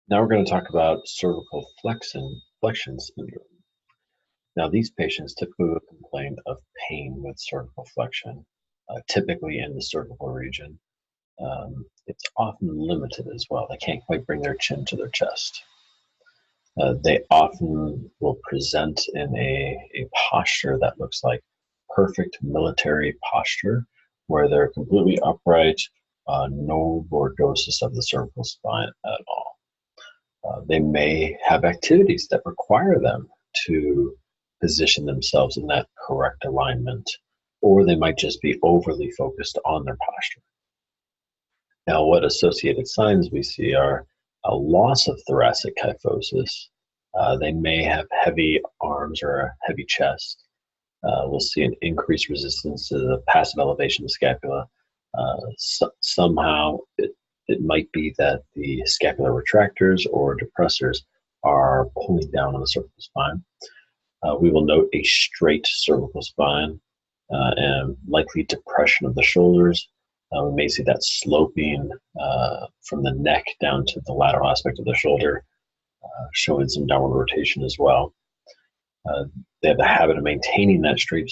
Now we're going to talk about cervical flexion syndrome. Now, these patients typically will complain of pain with cervical flexion, typically in the cervical region. It's often limited as well. They can't quite bring their chin to their chest. They often will present in a posture that looks like perfect military posture, where they're completely upright, no lordosis of the cervical spine at all. They may have activities that require them to position themselves in that correct alignment, or they might just be overly focused on their posture. Now, what associated signs we see are a loss of thoracic kyphosis. They may have heavy arms or a heavy chest. We'll see an increased resistance to the passive elevation of the scapula. Somehow it might be that the scapular retractors or depressors are pulling down on the cervical spine. We will note a straight cervical spine and likely depression of the shoulders. We may see that sloping from the neck down to the lateral aspect of the shoulder, showing some downward rotation as well. They have the habit of maintaining that straight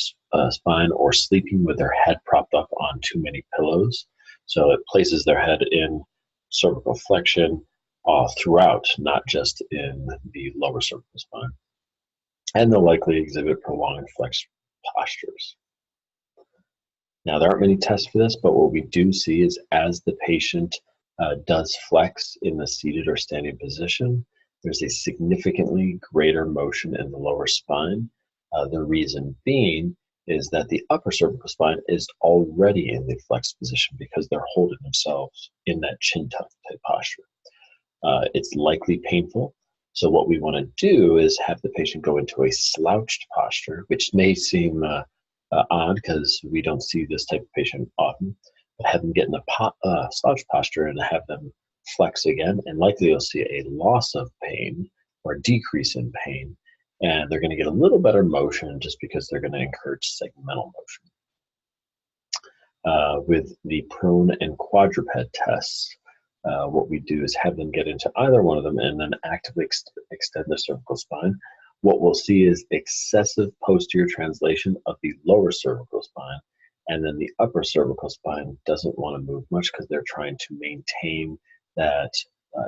spine or sleeping with their head propped up on too many pillows. So it places their head in cervical flexion throughout, not just in the lower cervical spine. And they'll likely exhibit prolonged flexed postures. Now, there aren't many tests for this, but what we do see is as the patient does flex in the seated or standing position, there's a significantly greater motion in the lower spine. The reason being is that the upper cervical spine is already in the flexed position because they're holding themselves in that chin tuck type posture. It's likely painful. So what we want to do is have the patient go into a slouched posture, which may seem odd because we don't see this type of patient often, but have them get in a slouched posture and have them flex again, and likely you'll see a loss of pain or a decrease in pain, and they're going to get a little better motion just because they're going to encourage segmental motion. With the prone and quadruped tests, what we do is have them get into either one of them and then actively extend the cervical spine. What we'll see is excessive posterior translation of the lower cervical spine, and then the upper cervical spine doesn't want to move much because they're trying to maintain that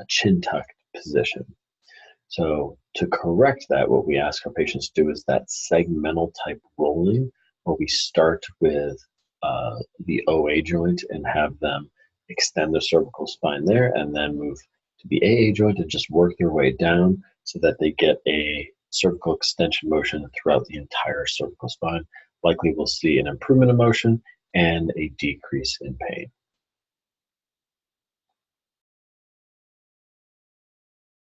chin tucked position. So to correct that, what we ask our patients to do is that segmental type rolling, where we start with the OA joint and have them extend the cervical spine there and then move to the AA joint and just work their way down so that they get a cervical extension motion throughout the entire cervical spine. Likely we'll see an improvement in motion and a decrease in pain.